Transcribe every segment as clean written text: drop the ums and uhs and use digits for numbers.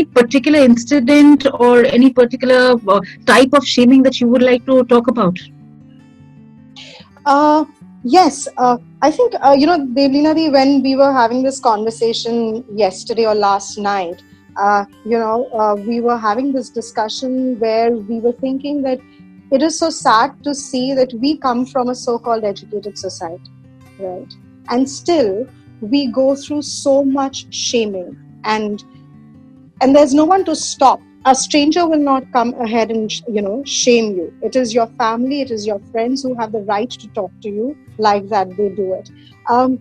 any particular incident or any particular type of shaming that you would like to talk about? Yes, I think, Devlina, when we were having this conversation yesterday or last night, we were having this discussion where we were thinking that it is so sad to see that we come from a so-called educated society, right? And still, we go through so much shaming, and there's no one to stop. A stranger will not come ahead and shame you. It is your family, it is your friends who have the right to talk to you like that. They do it. um,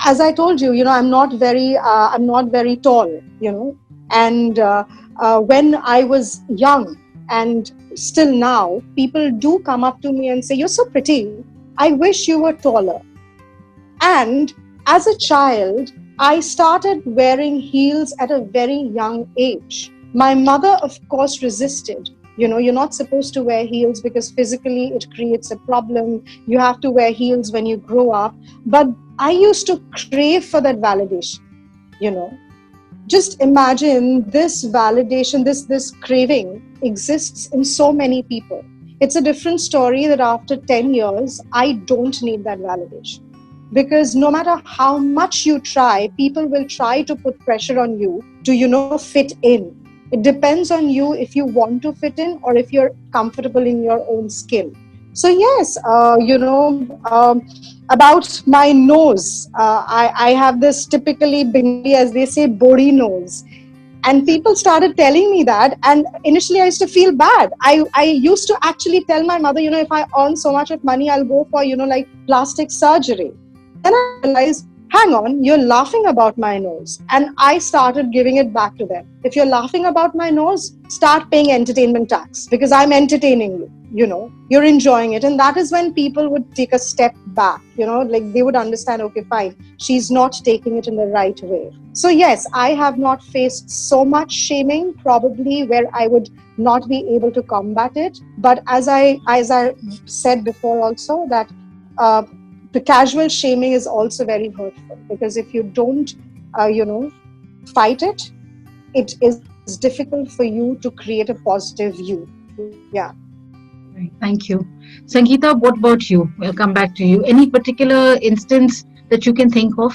as I told you, I'm not very tall, and when I was young, and still now, people do come up to me and say, "You're so pretty, I wish you were taller." And as a child, I started wearing heels at a very young age. My mother, of course, resisted. You're not supposed to wear heels because physically it creates a problem. You have to wear heels when you grow up. But I used to crave for that validation, you know. Just imagine this validation, this craving exists in so many people. It's a different story that after 10 years, I don't need that validation. Because no matter how much you try, people will try to put pressure on you to, fit in. It depends on you if you want to fit in or if you're comfortable in your own skin. So yes, about my nose, I have this typically Bengali, as they say, body nose. And people started telling me that, and initially I used to feel bad. I used to actually tell my mother, if I earn so much of money, I'll go for, like plastic surgery. Then I realized, hang on, you're laughing about my nose. And I started giving it back to them. If you're laughing about my nose, start paying entertainment tax because I'm entertaining you. You're enjoying it. And that is when people would take a step back, like they would understand, okay, fine, she's not taking it in the right way. So yes, I have not faced so much shaming, probably where I would not be able to combat it. But as I said before also, that the casual shaming is also very hurtful, because if you don't, fight it, it is difficult for you to create a positive view. Yeah. Right, thank you. Sangeeta, what about you? We'll come back to you. Any particular instance that you can think of?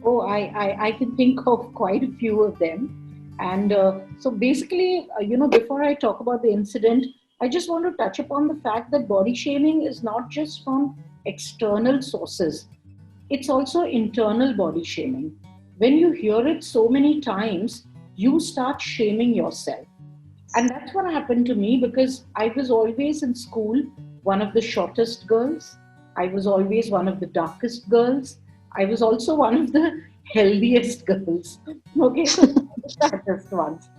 Oh, I can think of quite a few of them. And so basically, before I talk about the incident, I just want to touch upon the fact that body shaming is not just from external sources, it's also internal body shaming. When you hear it so many times, you start shaming yourself. And that's what happened to me, because I was always in school one of the shortest girls. I was always one of the darkest girls. I was also one of the healthiest girls. Okay, so the fattest ones.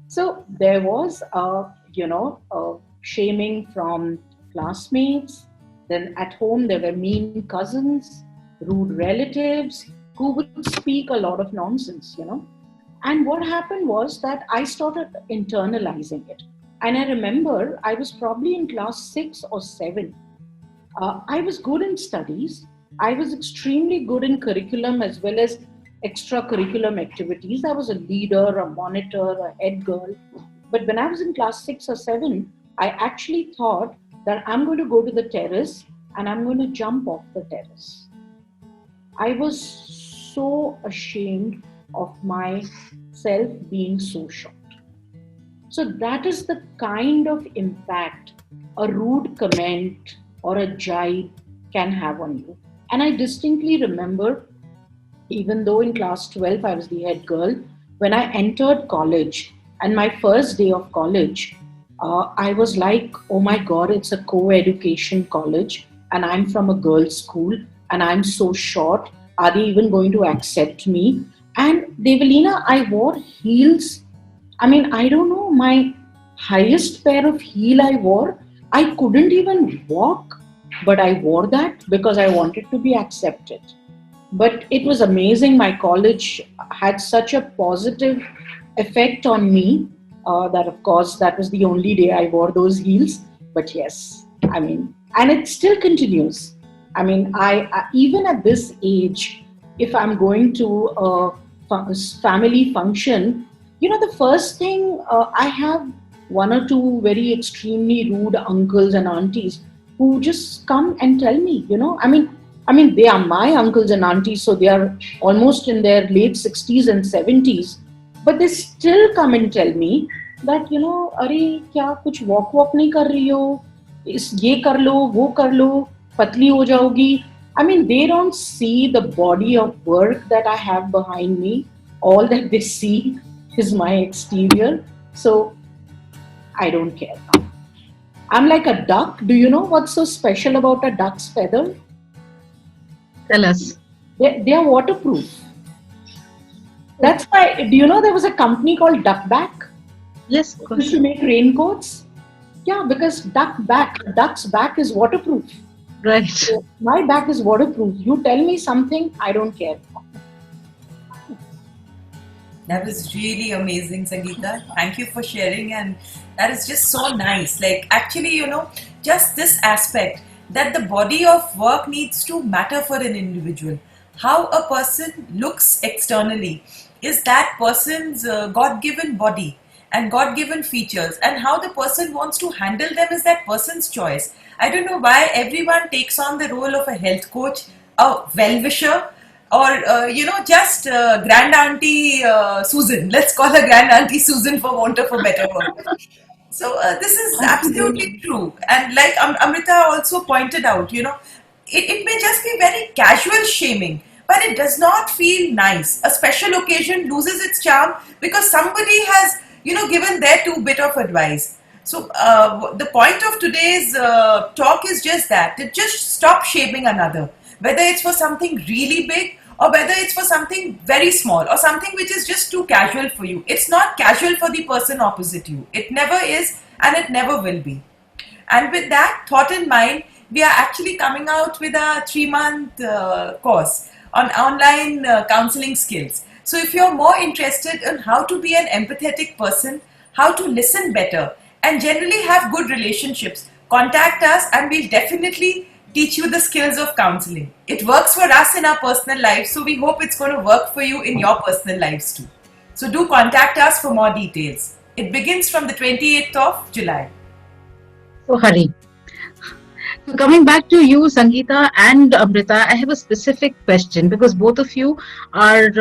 So there was, shaming from classmates. Then at home, there were mean cousins, rude relatives who would speak a lot of nonsense. And what happened was that I started internalizing it. And I remember I was probably in class 6 or 7. I was good in studies. I was extremely good in curriculum as well as extracurriculum activities. I was a leader, a monitor, a head girl. But when I was in class 6 or 7, I actually thought that I'm going to go to the terrace and I'm going to jump off the terrace. I was so ashamed of myself being so short. So that is the kind of impact a rude comment or a jibe can have on you. And I distinctly remember, even though in class 12 I was the head girl, when I entered college and my first day of college, I was like, oh my God, it's a co-education college and I'm from a girls' school and I'm so short. Are they even going to accept me? And Devalina, I wore heels. I mean, I don't know, my highest pair of heel I wore, I couldn't even walk, but I wore that because I wanted to be accepted. But it was amazing. My college had such a positive effect on me that, of course, that was the only day I wore those heels. But yes, I mean, and it still continues. I mean, I even at this age, if I'm going to a family function, The first thing, I have one or two very extremely rude uncles and aunties who just come and tell me, I mean, they are my uncles and aunties, so they are almost in their late 60s and 70s, but they still come and tell me that, अरे क्या कुछ walk नहीं कर रही हो, इस ये कर लो, वो कर लो, पतली हो जाओगी. I mean, they don't see the body of work that I have behind me. All that they see is my exterior. So I don't care now. I'm like a duck. Do you know what's so special about a duck's feather? Tell us. They are waterproof. That's why, do you know there was a company called Duckback? Yes, of Used course. to make raincoats? Yeah, because duck's back is waterproof. Right. So my back is waterproof. You tell me something, I don't care. That was really amazing, Sangeeta. Thank you for sharing, and that is just so nice. Like, actually, just this aspect that the body of work needs to matter for an individual. How a person looks externally is that person's God given body and God given features, and how the person wants to handle them is that person's choice. I don't know why everyone takes on the role of a health coach, a well wisher, or just grand auntie Susan. Let's call her grand auntie Susan for want of a better word. So this is absolutely true, and like Amrita also pointed out, it may just be very casual shaming, but it does not feel nice. A special occasion loses its charm because somebody has given their two bit of advice. So the point of today's talk is just that, to just stop shaming another, whether it's for something really big or whether it's for something very small or something which is just too casual for you. It's not casual for the person opposite you. It never is, and it never will be. And with that thought in mind, we are actually coming out with a 3-month course on online counseling skills. So if you're more interested in how to be an empathetic person, how to listen better, and generally have good relationships, contact us and we'll definitely teach you the skills of counseling. It works for us in our personal lives, so we hope it's going to work for you in your personal lives too. So do contact us for more details. It begins from the 28th of July. So, Hari. So coming back to you, Sangeeta and Amrita, I have a specific question because both of you are,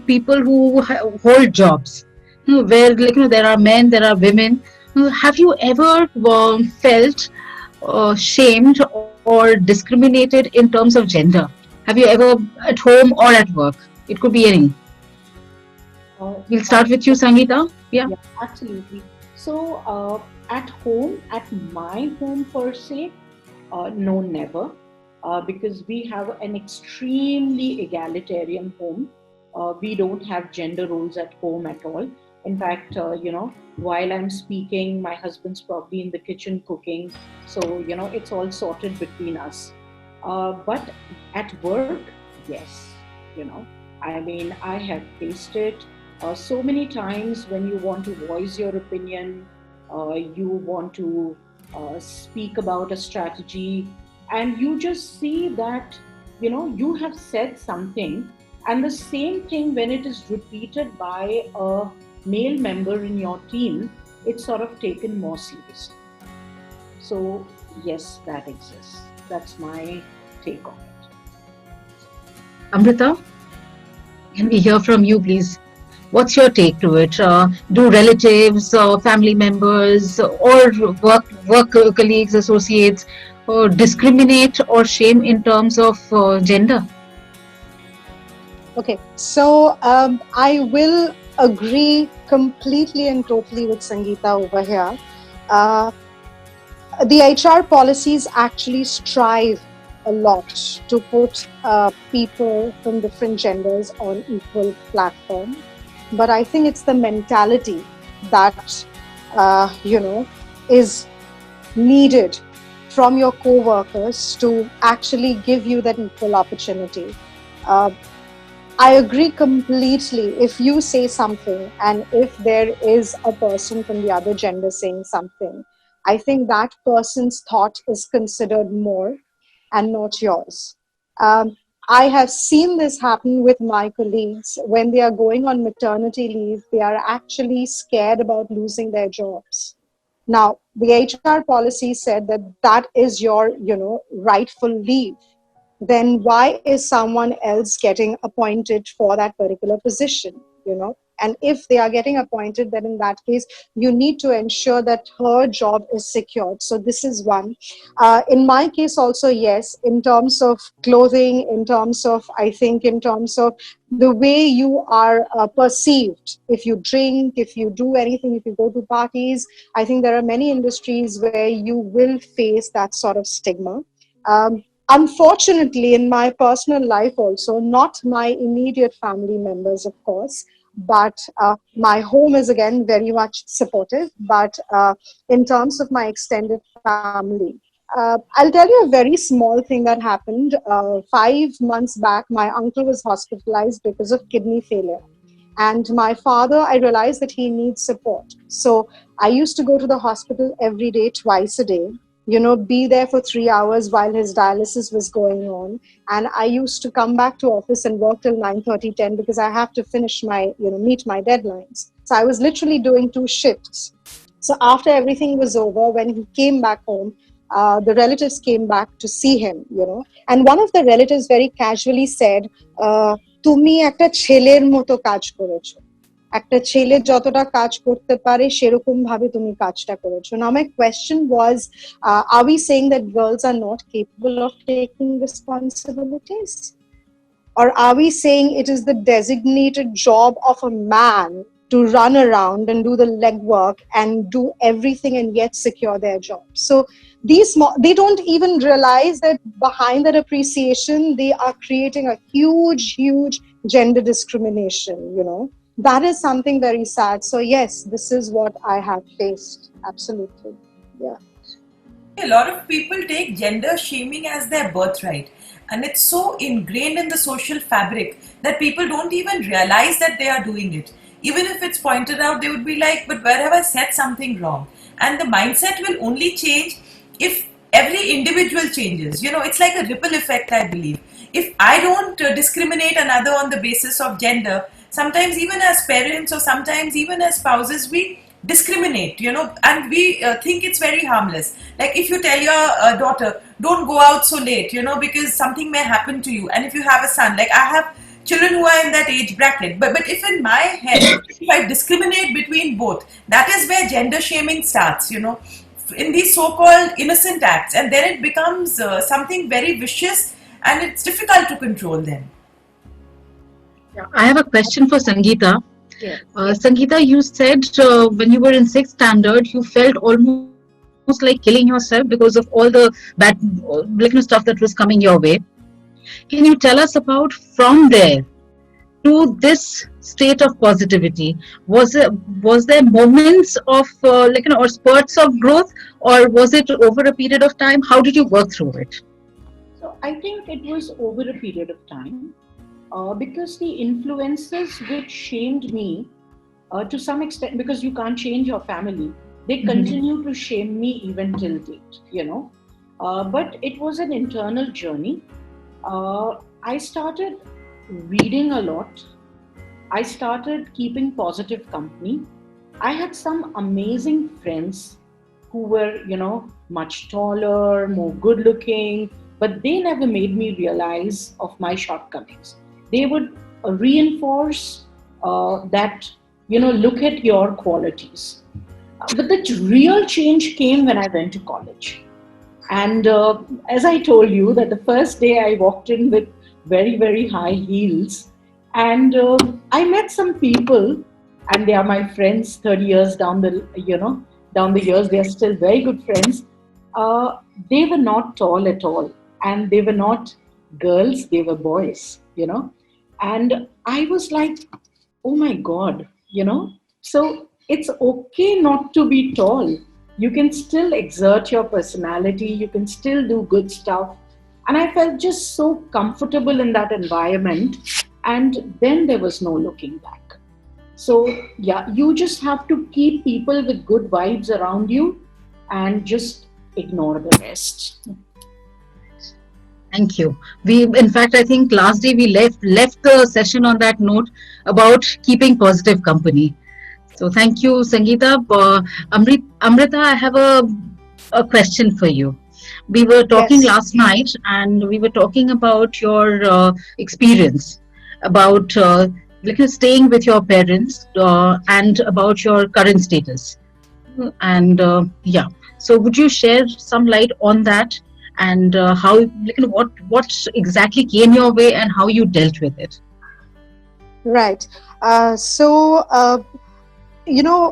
people who hold jobs. Where, there are men, there are women. Have you ever felt shamed or discriminated in terms of gender? Have you ever, at home or at work? It could be any. We'll start with you, Sangeeta. Yeah. Absolutely. So at home, at my home per se, no, never, because we have an extremely egalitarian home. We don't have gender roles at home at all. In fact, while I'm speaking, my husband's probably in the kitchen cooking. So, it's all sorted between us. But at work, yes, I mean, I have faced it so many times when you want to voice your opinion, you want to speak about a strategy, and you just see that, you have said something, and the same thing, when it is repeated by a male member in your team, it's sort of taken more seriously. So, yes, that exists. That's my take on it. Amrita, can we hear from you, please? What's your take to it? Do relatives, family members, or work colleagues, associates discriminate or shame in terms of gender? Okay, so I will agree completely and totally with Sangeeta over here. The HR policies actually strive a lot to put people from different genders on equal platform. But I think it's the mentality that, is needed from your co-workers to actually give you that equal opportunity. I agree completely. If you say something and if there is a person from the other gender saying something, I think that person's thought is considered more and not yours. I have seen this happen with my colleagues. When they are going on maternity leave, they are actually scared about losing their jobs. Now, the HR policy said that that is your, rightful leave. Then why is someone else getting appointed for that particular position? And if they are getting appointed, then in that case, you need to ensure that her job is secured. So this is one. In my case, also, yes, in terms of clothing, in terms of, I think, in terms of the way you are perceived, if you drink, if you do anything, if you go to parties, I think there are many industries where you will face that sort of stigma. Unfortunately, in my personal life also, not my immediate family members, of course, but my home is again very much supportive. But in terms of my extended family, I'll tell you a very small thing that happened. 5 months back, my uncle was hospitalized because of kidney failure. And my father, I realized that he needs support. So I used to go to the hospital every day, twice a day, be there for 3 hours while his dialysis was going on. And I used to come back to office and work till 9:30, 10 because I have to finish meet my deadlines. So I was literally doing 2 shifts. So after everything was over, when he came back home, the relatives came back to see him. And one of the relatives very casually said, তুমি একটা ছেলের মতো কাজ করেছো, একটা ছেলে যতটা কাজ করতে পারে সেরকম ভাবে তুমি কাজটা করেছো। Now my question was, are we saying that girls are not capable of taking responsibilities? Or are we saying it is the designated job of a man to run around and do the legwork and do everything and yet secure their job? So they don't even realize that behind that appreciation, they are creating a huge gender discrimination. That is something very sad. So yes, this is what I have faced. Absolutely. Yeah. A lot of people take gender shaming as their birthright, and it's so ingrained in the social fabric that people don't even realize that they are doing it. Even if it's pointed out, they would be like, but where have I said something wrong? And the mindset will only change if every individual changes. It's like a ripple effect, I believe. If I don't discriminate another on the basis of gender, sometimes even as parents or sometimes even as spouses, we discriminate, and we think it's very harmless. Like if you tell your daughter, don't go out so late, because something may happen to you. And if you have a son, like I have children who are in that age bracket, but if in my head, if I discriminate between both, that is where gender shaming starts, in these so-called innocent acts, and then it becomes something very vicious, and it's difficult to control then. I have a question for Sangeeta. Yes. Sangeeta, you said when you were in 6th standard, you felt almost like killing yourself because of all the bad stuff that was coming your way. Can you tell us about from there to this state of positivity? Was there moments of or spurts of growth, or was it over a period of time? How did you work through it? So I think it was over a period of time. Because the influences which shamed me to some extent, because you can't change your family, they continue to shame me even till date, but it was an internal journey. I started reading a lot. I started keeping positive company. I had some amazing friends who were, much taller, more good looking, but they never made me realize of my shortcomings. They would reinforce that, look at your qualities. But the real change came when I went to college. And as I told you, that the first day I walked in with very, very high heels. And I met some people, and they are my friends 30 years down the years. They are still very good friends. They were not tall at all. And they were not girls, they were boys, And I was like, oh my God, So it's okay not to be tall. You can still exert your personality. You can still do good stuff. And I felt just so comfortable in that environment. And then there was no looking back. So yeah, you just have to keep people with good vibes around you and just ignore the rest. Thank you. In fact, I think last day we left the session on that note about keeping positive company. So thank you, Sangeeta. Amrita, I have a question for you. We were talking Yes. last night, and we were talking about your experience about staying with your parents and about your current status. And yeah, so would you share some light on that and how what exactly came your way and how you dealt with it? Right. So, you know,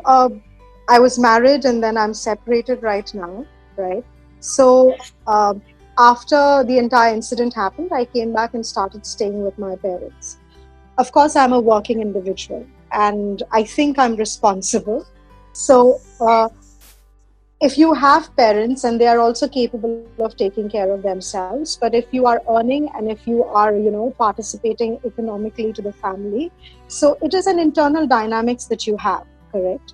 I was married and then I'm separated right now, right? So, after the entire incident happened, I came back and started staying with my parents. Of course, I'm a working individual and I think I'm responsible. So, if you have parents and they are also capable of taking care of themselves, but if you are earning and if you are, participating economically to the family, so it is an internal dynamics that you have, correct?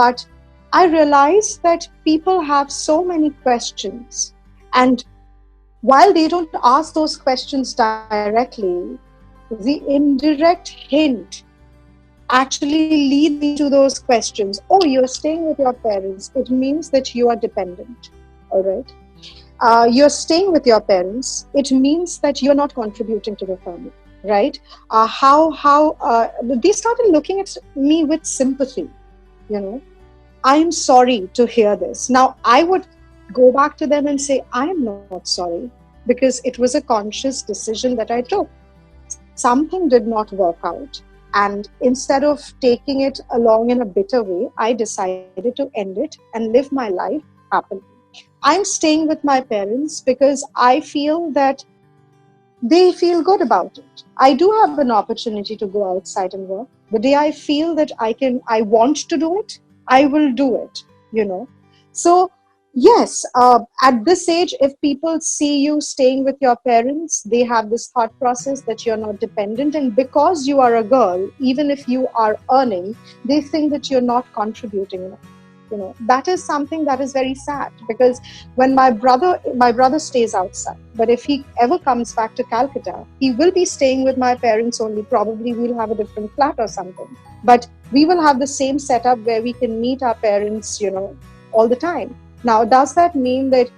But I realize that people have so many questions, and while they don't ask those questions directly, the indirect hint actually leads into those questions. Oh, you're staying with your parents. It means that you are dependent. All right. You're staying with your parents. It means that you're not contributing to the family. Right. How they started looking at me with sympathy. You know, I'm sorry to hear this. Now, I would go back to them and say, I'm not sorry because it was a conscious decision that I took. Something did not work out. And instead of taking it along in a bitter way, I decided to end it and live my life happily. I'm staying with my parents because I feel that they feel good about it. I do have an opportunity to go outside and work. The day I feel that I want to do it, I will do it, you know. So, yes, at this age, if people see you staying with your parents, they have this thought process that you're not dependent. And because you are a girl, even if you are earning, they think that you're not contributing enough. That is something that is very sad, because when my brother stays outside, but if he ever comes back to Calcutta, he will be staying with my parents only. Probably we'll have a different flat or something, but we will have the same setup where we can meet our parents, all the time. Now, does that mean that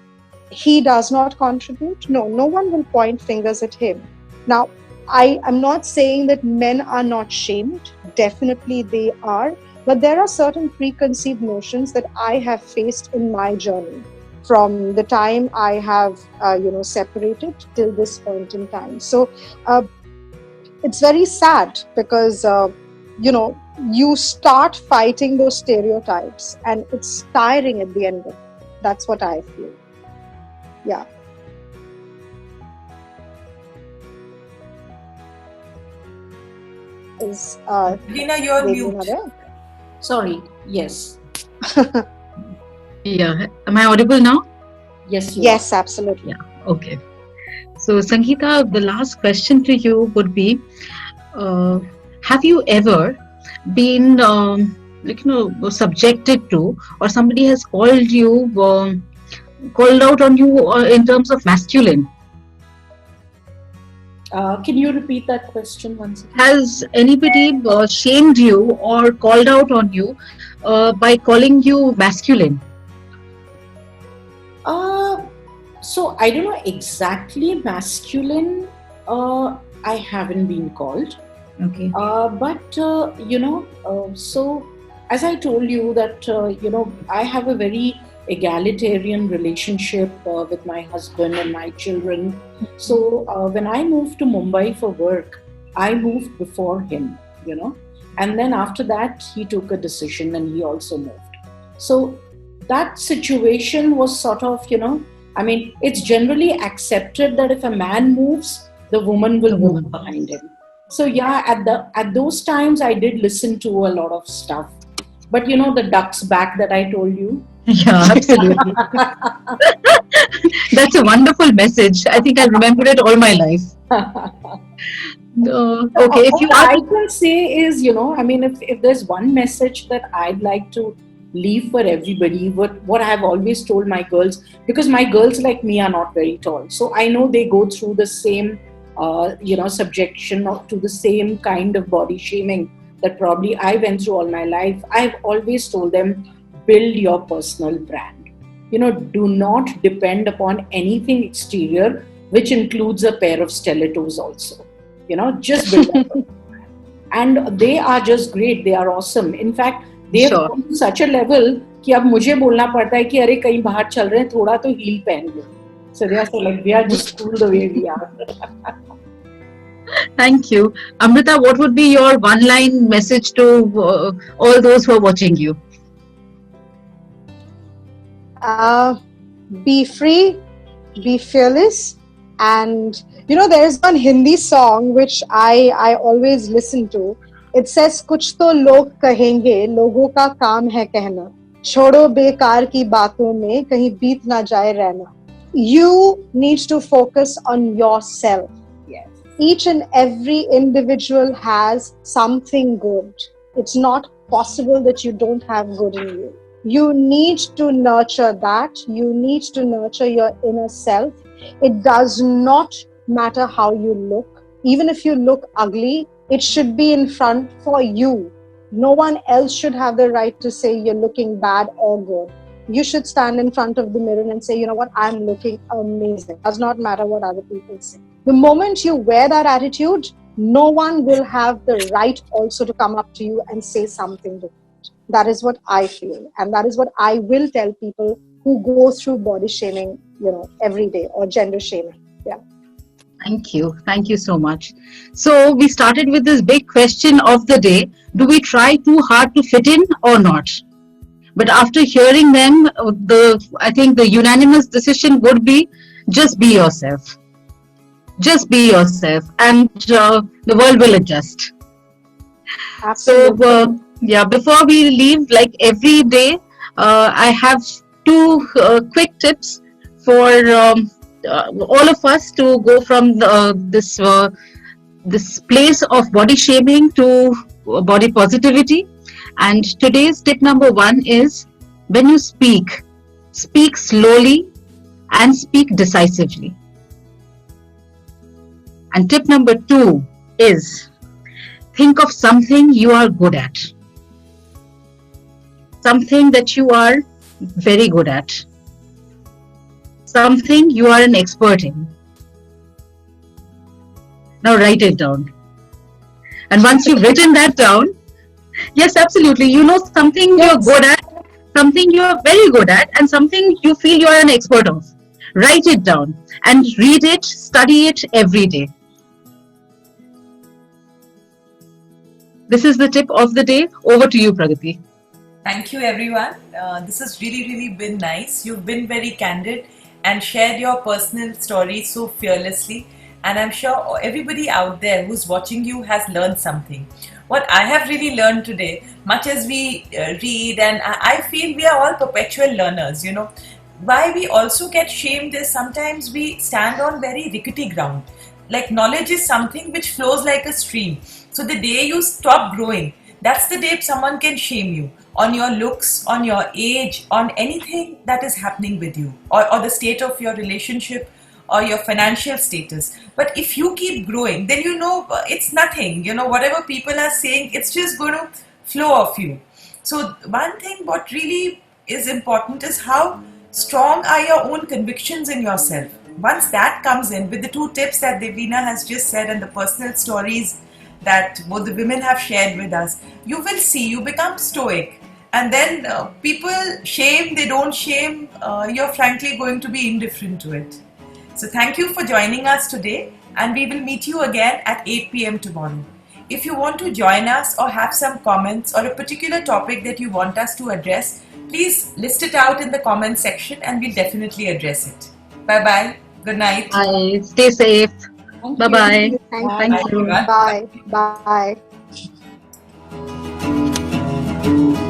he does not contribute? No, no one will point fingers at him. Now, I am not saying that men are not shamed. Definitely they are. But there are certain preconceived notions that I have faced in my journey from the time I have, separated till this point in time. So it's very sad because, you start fighting those stereotypes and it's tiring at the end of it. That's what I feel. Yeah. Is Lina, you're Devina mute. there? Sorry. Yes. Yeah, am I audible now? Yes, you Yes, absolutely. Yeah, okay. So, Sangeeta, the last question to you would be have you ever been, subjected to, or somebody has called out on you in terms of masculine? Can you repeat that question once again? Has anybody shamed you or called out on you by calling you masculine? So I don't know exactly masculine. I haven't been called. Okay. But so as I told you that I have a very egalitarian relationship with my husband and my children. So when I moved to Mumbai for work, I moved before him, and then after that he took a decision and he also moved. So that situation was sort of, it's generally accepted that if a man moves, the woman will move behind him. So yeah, at those times I did listen to a lot of stuff. But the duck's back that I told you. Yeah, absolutely. That's a wonderful message. I think I'll remember it all my life. Okay, if you What I can say is, if there's one message that I'd like to leave for everybody. What I have always told my girls, because my girls like me are not very tall, so I know they go through the same subjection to the same kind of body shaming that probably I went through all my life. I've always told them, build your personal brand. Do not depend upon anything exterior, which includes a pair of stilettos also. Just build that. And they are just great. They are awesome. In fact, they have gone to such a level कि अब मुझे बोलना पड़ता है कि अरे कहीं बाहर चल रहे हैं, थोड़ा तो हील पहन लो. So they are so like, we are just cool the way we are. Thank you. Amrita, what would be your one-line message to all those who are watching you? Be free, be fearless, and there's one Hindi song which I always listen to. It says, "कुछ तो लोग कहेंगे, लोगों का काम है कहना, छोड़ो बेकार की बातों में, कहीं बीत ना जाए रहना." You need to focus on yourself. Yes. Each and every individual has something good. It's not possible that you don't have good in you. You need to nurture that. You need to nurture your inner self. It does not matter how you look. Even if you look ugly, it should be in front for you. No one else should have the right to say you're looking bad or good. You should stand in front of the mirror and say, you know what, I'm looking amazing. It does not matter what other people say. The moment you wear that attitude, no one will have the right also to come up to you and say something different. That is what I feel. And that is what I will tell people who go through body shaming, every day, or gender shaming. Yeah. Thank you. Thank you so much. So we started with this big question of the day. Do we try too hard to fit in or not? But after hearing them, I think the unanimous decision would be just be yourself. Just be yourself, and the world will adjust. Absolutely. So, before we leave, like every day, I have two quick tips for all of us to go from this place of body shaming to body positivity. And today's tip number 1 is, when you speak slowly and speak decisively. And tip number 2 is, think of something you are good at. Something that you are very good at. Something you are an expert in. Now write it down. And once you've written that down, yes, absolutely, something you're good at, something you're very good at, and something you feel you're an expert of. Write it down and read it, study it every day. This is the tip of the day. Over to you, Pragati. Thank you, everyone. This has really been nice. You've been very candid and shared your personal stories so fearlessly. And I'm sure everybody out there who's watching you has learned something. What I have really learned today, much as we read, and I feel we are all perpetual learners, Why we also get shamed is sometimes we stand on very rickety ground. Like, knowledge is something which flows like a stream. So the day you stop growing, that's the day someone can shame you on your looks, on your age, on anything that is happening with you, or the state of your relationship or your financial status. But if you keep growing, then it's nothing. Whatever people are saying, it's just going to flow off you. So one thing what really is important is how strong are your own convictions in yourself. Once that comes in, with the 2 tips that Devina has just said and the personal stories that both the women have shared with us, you will see you become stoic. And then people shame, they don't shame, you're frankly going to be indifferent to it. So thank you for joining us today, and we will meet you again at 8 p.m. tomorrow. If you want to join us or have some comments or a particular topic that you want us to address, please list it out in the comment section and we'll definitely address it. Bye-bye. Good night. Bye. Stay safe. Bye-bye. Thank you. Bye. Bye.